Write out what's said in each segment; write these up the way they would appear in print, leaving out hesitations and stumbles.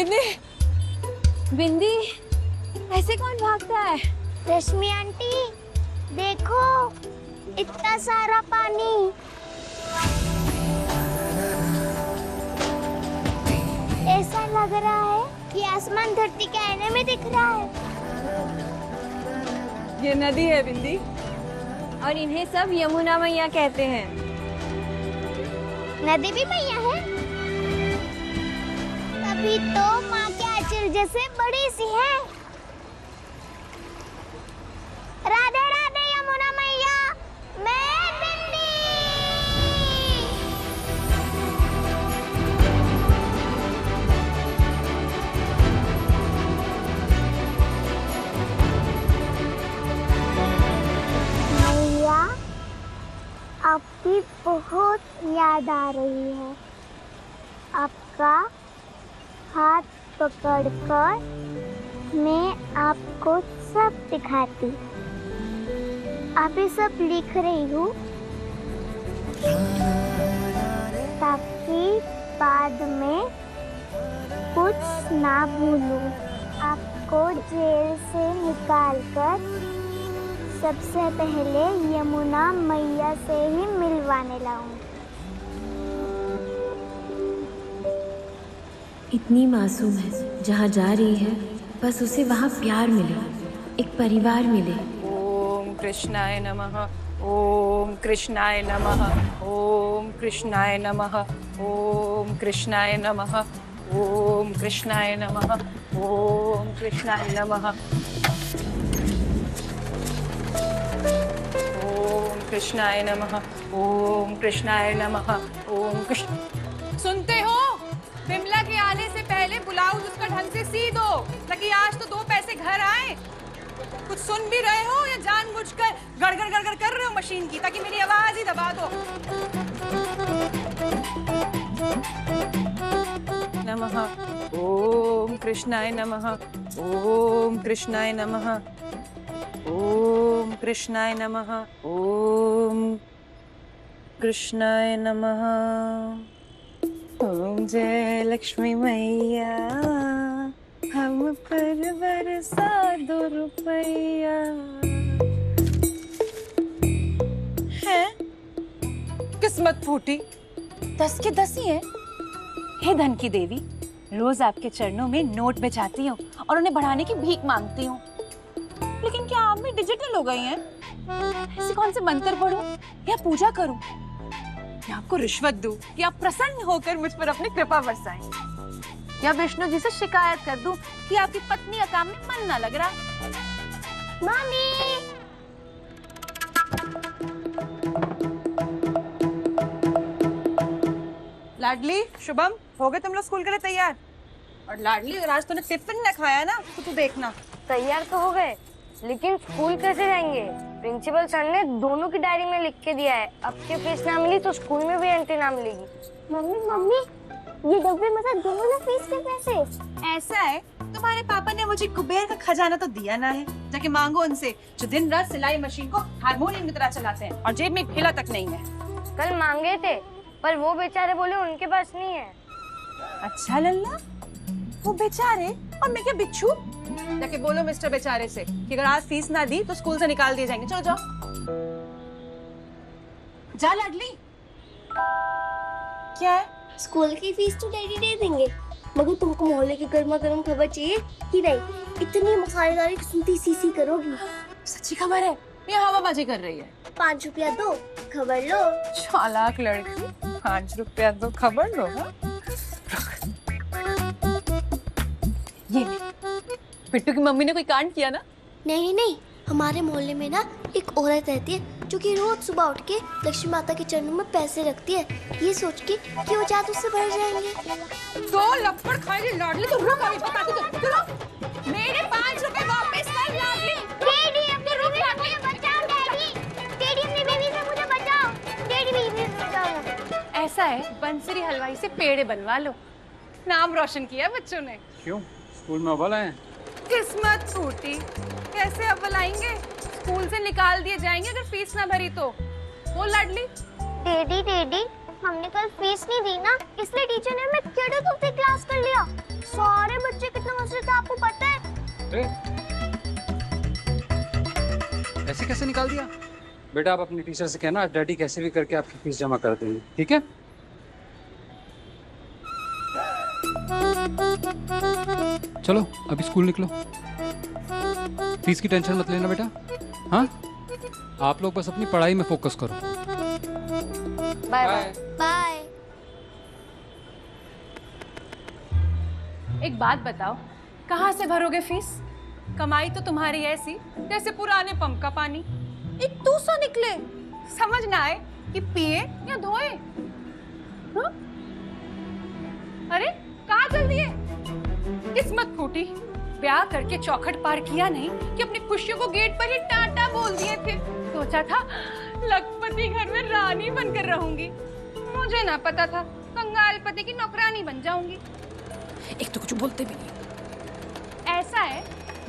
बिंदी, बिंदी, ऐसे कौन भागता है? रश्मि आंटी, देखो इतना सारा पानी। ऐसा लग रहा है कि आसमान धरती के आईने में दिख रहा है। ये नदी है बिंदी, और इन्हें सब यमुना मैया कहते हैं। नदी भी मैया है? तभी तो माँ के आंचल जैसे बड़ी सी है। राधे राधे यमुना मैया, मैं बिंदी। मैया, आपकी बहुत याद आ रही है। आपका हाथ पकड़कर मैं आपको सब दिखाती। आप ये सब लिख रही हूँ ताकि बाद में कुछ ना भूलूं। आपको जेल से निकालकर सबसे पहले यमुना मैया से ही मिलवाने लाऊंगी। इतनी मासूम है, जहाँ जा रही है बस उसे वहाँ प्यार मिले, एक परिवार मिले। ओम कृष्णाय नमः, ओम कृष्णाय नमः, ओम कृष्णाय नमः, ओम कृष्णाय नमः, ओम कृष्णाय नमः, ओम कृष्णाय नमः, ओम कृष्णाय नमः, ओम कृष्णाय नमः, ओम कृष्ण। सुनते हो? विमला के आने से पहले ब्लाउज उसका ढंग से सी दो, ताकि आज तो 2 पैसे घर आए। कुछ सुन भी रहे हो या जानबूझकर गड़गड़ गड़गड़ कर रहे हो मशीन की, ताकि मेरी आवाज ही दबा दो? नमः, ओम कृष्णाय नमः, ओम कृष्णाय नमः, ओम कृष्णाय नमः, ओम कृष्णाय नमः। ओम जय लक्ष्मी मैया, हम पर बरसा 2 रुपया। है किस्मत फूटी, 10 के 10 ही है। हे धन की देवी, रोज आपके चरणों में नोट बेचाती हूँ और उन्हें बढ़ाने की भीख मांगती हूँ, लेकिन क्या आप भी डिजिटल हो गई हैं? ऐसे कौन से मंत्र पढ़ूं या पूजा करूं या आपको रिश्वत दूं कि आप प्रसन्न होकर मुझ पर अपनी कृपा बरसाएं, या विष्णु जी से शिकायत कर दूं कि आपकी पत्नी का काम में मन ना लग रहा? मम्मी, लाडली, शुभम, हो गए तुम लोग स्कूल के लिए तैयार? और लाडली, अगर आज तूने टिफिन न खाया ना तो तू देखना। तैयार तो हो गए, लेकिन स्कूल कैसे जाएंगे? प्रिंसिपल सर ने दोनों की डायरी में लिख के दिया है, अब के फीस ना मिली तो स्कूल में भी एंट्री ना मिलेगी। मम्मी मम्मी, ये डब्बे में से दोनों ना फीस के पैसे। ऐसा है, तुम्हारे पापा ने मुझे कुबेर का खजाना तो दिया ना है, जाके मांगो उनसे, जो दिन रात सिलाई मशीन को हारमोनियम की तरह चलाते हैं और जेब में एक ढीला तक नहीं है। कल मांगे थे, पर वो बेचारे बोले उनके पास नहीं है। अच्छा लल्ला, वो बेचारे और मैं क्या बिच्छू? जाके बोलो मिस्टर बेचारे से कि अगर आज फीस ना दी तो स्कूल से निकाल दिए जाएंगे। चलो जाओ, जा लाडली। क्या है? स्कूल की फीस तो डैडी दे देंगे, मगर तुमको मोहल्ले की गर्मा गर्म खबर चाहिए कि नहीं? इतनी मसालेदार सुनती सीसी करोगी? सच्ची खबर है या हवाबाजी कर रही है? 5 रुपया दो, खबर लो। चालाक लड़की, 5 रुपया दो, खबर लो। हाँ? ये पिट्टू की मम्मी ने कोई कांड किया ना? नहीं नहीं, हमारे मोहल्ले में ना एक औरत रहती है जो कि रोज सुबह उठ के लक्ष्मी माता के चरणों में पैसे रखती है, ये सोच के कि वो जादू से भर जाएंगे। तो लपड़ खाएगी लाडली, तो रुक, अभी बताती तो रुक। मेरे 5 रुपए वापस कर लाडली। डैडी, अपनी बेबी से मुझे बचाओ। डैडी, डैडी, अपनी बेबी से मुझे बचाओ। डैडी, बेबी से बचाओ। ऐसा है, बंसरी हलवाई से पेड़े बनवा लो, नाम रोशन किया बच्चों ने। क्यों, स्कूल में अव्वल आए? किस्मत फूटी, कैसे अव्वल आएंगे? स्कूल से निकाल दिए जाएंगे अगर फीस ना भरी तो। वो लाडली, डैडी डैडी, हमने कल फीस नहीं दी ना, इसलिए टीचर ने हमें क्रेडिट ऑफ द क्लास कर लिया। सारे बेटा आप अपनी टीचर से कहना डैडी कैसे भी करके आपकी फीस जमा कर देंगे, ठीक है? चलो अभी स्कूल निकलो। फीस की टेंशन मत लेना बेटा। हाँ, आप लोग बस अपनी पढ़ाई में फोकस करो। Bye bye. बाय। एक बात बताओ, कहाँ से भरोगे फीस? कमाई तो तुम्हारी ऐसी जैसे पुराने पंप का पानी, एक दूसरा निकले। समझ ना आए कि पिए या धोए। हाँ? अरे कहाँ चल दिए? किस्मत फूटी, ब्याह करके चौखट पार किया नहीं कि अपनी खुशियों को गेट पर ही टाटा बोल दिए थे। सोचा था लखपति घर में रानी बनकर रहूंगी, मुझे ना पता था कंगाल पति की नौकरानी बन जाऊंगी। एक तो कुछ बोलते भी नहीं। ऐसा है,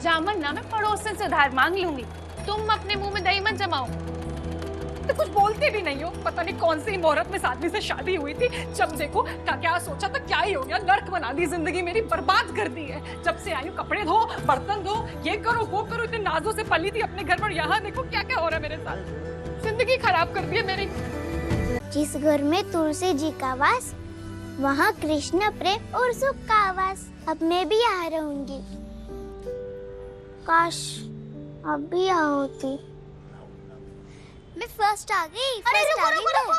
जामन ना मैं पड़ोसन से उधार मांग लूंगी, तुम अपने मुंह में दही मत जमाओ। तो कुछ बोलते भी नहीं हो। पता नहीं कौन सी मुहूर्त में इस आदमी से शादी हुई थी, जब देखो क्या सोचा था क्या ही हो गया। नर्क बना दी जिंदगी मेरी, बर्बाद कर दी है। जब से आई हूँ कपड़े धो, बर्तन धो, ये करो वो करो, इतने नाजों से पली थी अपने घर पर। यहाँ देखो क्या क्या हो रहा है मेरे साथ। जिंदगी खराब कर दी है मेरी। जिस घर में तुलसी जी का वास, वहाँ कृष्ण प्रेम और सुख का आवास। अब मैं भी यहाँ रहूंगी। काश अब भी यहाँ होती। मैं फर्स्ट आ गई। अरे रुको रुको रुको,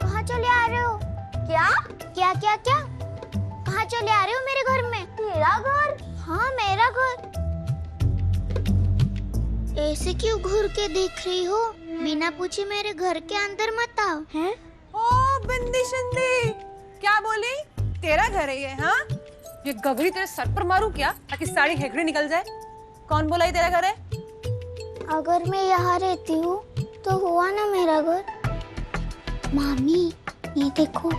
कहाँ चले आ रहे हो? क्या क्या क्या क्या? कहाँ चले आ रहे हो मेरे घर में? तेरा घर? हाँ मेरा घर। ऐसे क्यों घूर के देख रही हो? बिना पूछे मेरे घर के अंदर मत आओ। हैं? ओ बिंदी शिंदी, क्या बोली? तेरा घर है ये? हाँ, ये गगरी तेरे सर पर मारूं क्या ताकि सारी हेगड़ी निकल जाए? कौन बोला ये तेरा घर है? अगर मैं यहाँ रहती हूँ तो हुआ ना मेरा घर। मामी ये देखो,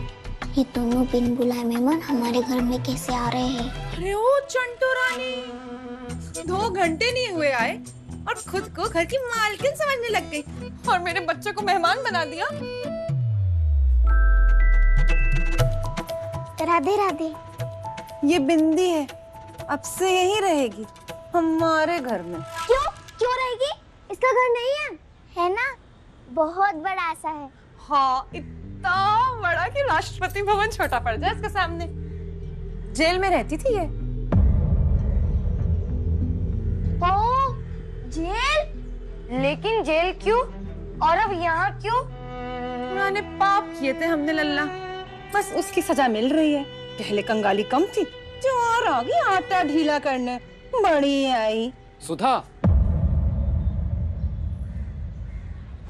ये दोनों बिन बुलाए मेहमान हमारे घर में कैसे आ रहे हैं। अरे ओ चंटू रानी, 2 घंटे नहीं हुए आए और खुद को घर की मालकिन समझने लग गई और मेरे बच्चे को मेहमान बना दिया। राधे राधे। ये बिंदी है, अब से यही रहेगी हमारे घर में। क्यों क्यों रहेगी? इसका घर नहीं है? है ना, बहुत बड़ा सा है। हाँ, इतना बड़ा कि राष्ट्रपति भवन छोटा पड़ जाए इसके सामने। जेल में रहती थी ये। ओ, जेल? लेकिन जेल क्यों? और अब यहाँ क्यों? पुराने पाप किए थे हमने लल्ला, बस उसकी सजा मिल रही है। पहले कंगाली कम थी, जो और आ गई आटा ढीला करने। बड़ी आई। सुधा,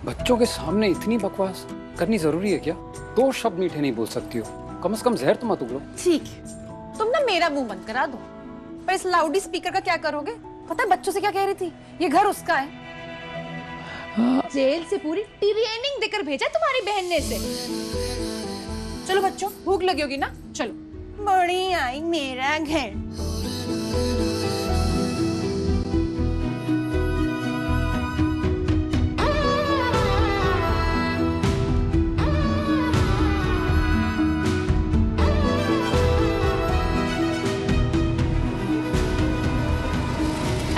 बच्चों के सामने इतनी बकवास करनी जरूरी है क्या? 2 शब्द मीठे नहीं बोल सकती हो, कम से कम जहर तो मत उगलो। ठीक है, तुम ना मेरा मुंह बंद करा दो, पर इस लाउडी स्पीकर का क्या करोगे? पता है बच्चों से क्या कह रही थी? ये घर उसका है। जेल से पूरी ट्रेनिंग देकर भेजा तुम्हारी बहन ने इसे। चलो बच्चों, भूख लगी होगी ना, चलो। बड़ी आई मेरा घर।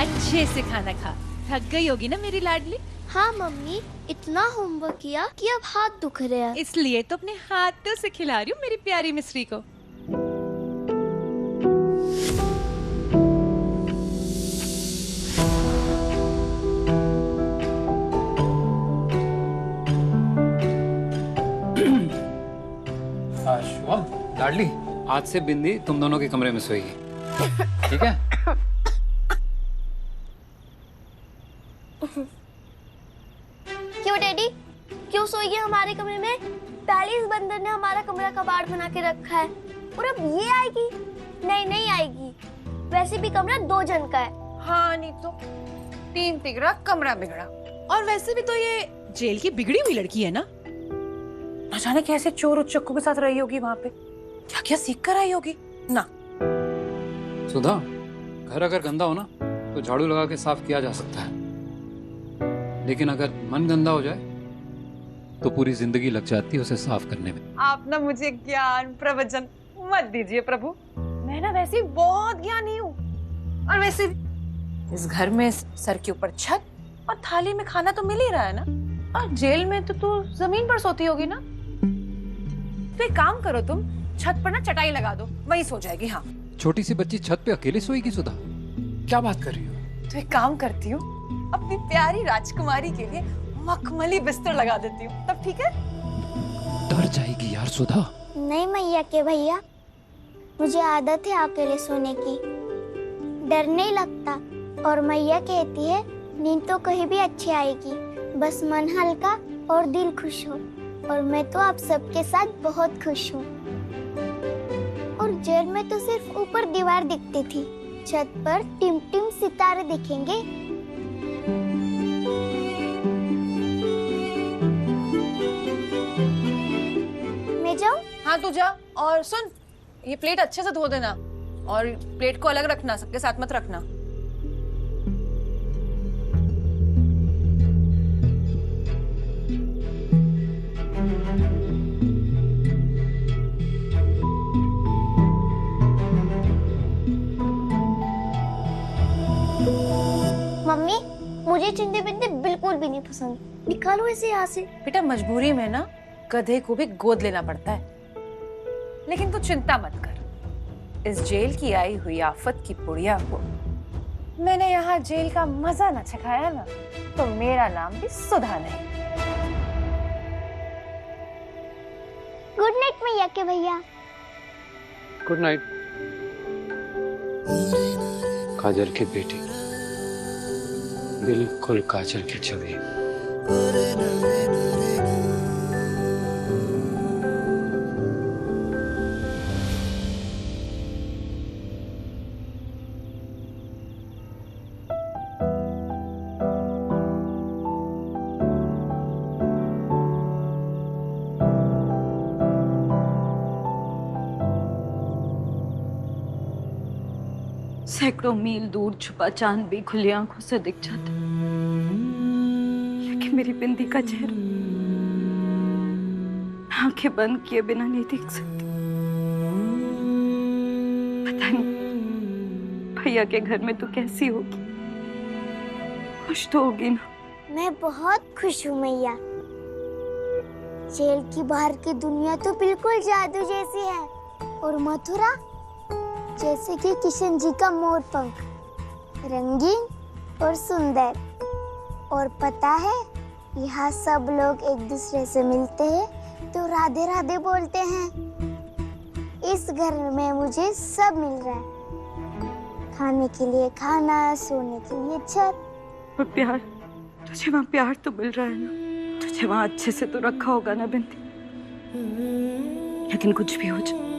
अच्छे से खाना खा, थक गई होगी ना मेरी लाडली। हाँ मम्मी, इतना होमवर्क किया कि अब हाथ दुख रहे हैं। इसलिए तो अपने हाथों से खिला रही हूँ मेरी प्यारी मिस्री को। लाडली, आज से बिंदी तुम दोनों के कमरे में सोएगी, ठीक है? क्यों डैडी, क्यों सोएगी हमारे कमरे में? पहले इस बंदर ने हमारा कमरा कबाड़ बना के रखा है और अब ये आएगी? नहीं नहीं आएगी। वैसे भी कमरा 2 जन का है। हाँ नहीं तो 3 तिगड़ा कमरा बिगड़ा। और वैसे भी तो ये जेल की बिगड़ी हुई लड़की है ना। न जाने कैसे चोर उच्चक्कों के साथ रही होगी वहां पे, क्या क्या सीख कर आई होगी ना। सुधा, घर अगर गंदा हो ना तो झाड़ू लगा के साफ किया जा सकता है, लेकिन अगर मन गंदा हो जाए तो पूरी जिंदगी लग जाती है उसे साफ करने में। आप ना मुझे ज्ञान प्रवचन मत दीजिए प्रभु, मैं ना वैसे बहुत ज्ञानी हूँ। और वैसे इस घर में सर के ऊपर छत और थाली में खाना तो मिल ही रहा है ना। और जेल में तो तू जमीन पर सोती होगी ना? तो एक काम करो, तुम छत पर ना चटाई लगा दो, वहीं सो जाएगी। हाँ, छोटी सी बच्ची छत पे अकेले सोएगी सुधा? क्या बात कर रही हो? तो एक काम करती हूँ, अपनी प्यारी राजकुमारी के लिए मखमली बिस्तर लगा देती हूँ, तब ठीक है? डर जाएगी यार सुधा। नहीं मैया के भैया, मुझे आदत है अकेले सोने की, डर नहीं लगता। और मैया कहती है नींद तो कहीं भी अच्छी आएगी, बस मन हल्का और दिल खुश हो। और मैं तो आप सबके साथ बहुत खुश हूँ। और जेल में तो सिर्फ ऊपर दीवार दिखती थी, छत पर टिम-टिम सितारे दिखेंगे। मैं जाऊँ? हाँ तू जा, और सुन, ये प्लेट अच्छे से धो देना और प्लेट को अलग रखना, सबके साथ मत रखना। मम्मी, मुझे चिंटे पिंटे बिल्कुल भी नहीं पसंद, निकालो इसे यहाँ से। बेटा मजबूरी में ना गधे को भी गोद लेना पड़ता है, लेकिन तू चिंता मत कर। इस जेल की आई हुई आफत की पुड़िया को मैंने यहाँ जेल का मजा न चखाया ना, तो मेरा नाम भी सुधा नहीं। गुड नाइट मैया के भैया। गुड नाइट काजल की बेटी, बिल्कुल काजल की छवि। सैकड़ों मील दूर छुपा चांद भी खुली आंखों से दिख जाता, लेकिन मेरी बिंदी का चेहरा आंखें बंद किए बिना नहीं देख सकती। पता नहीं भैया के घर में तू कैसी होगी, खुश तो होगी ना? मैं बहुत खुश हूँ मैया। जेल की बाहर की दुनिया तो बिल्कुल जादू जैसी है, और मथुरा जैसे कि किशन जी का मोर पंख, रंगीन और सुंदर। और पता है, यहाँ सब लोग एक दूसरे से मिलते हैं तो राधे राधे बोलते हैं। इस घर में मुझे सब मिल रहा है, खाने के लिए खाना, सोने के लिए छत। और प्यार, तुझे वहाँ प्यार तो मिल रहा है ना? तुझे वहाँ अच्छे से तो रखा होगा ना बिंदी? लेकिन कुछ भी हो जाए,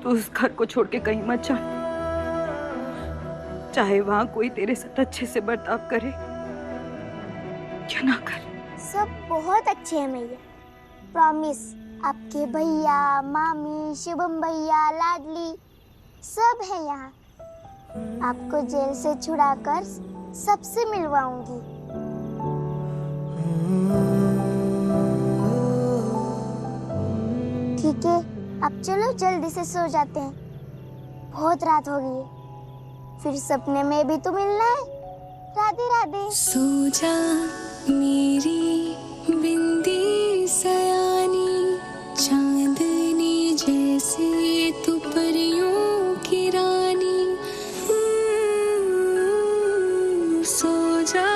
तो उस घर को छोड़ के कहीं मत जा, चाहे वहां कोई तेरे साथ अच्छे से बर्ताव करे क्या ना करे। सब बहुत अच्छे हैं मैया, प्रॉमिस। आपके भैया, मामी, शिवम भैया, लाडली सब है यहाँ। आपको जेल से छुड़ाकर सबसे मिलवाऊंगी। ठीक है, अब चलो जल्दी से सो जाते हैं, बहुत रात हो गई है, फिर सपने में भी तो मिलना है। राधे राधे। सो जा मेरी बिंदी सयानी, चांदनी जैसे तू परियों की रानी। सो जा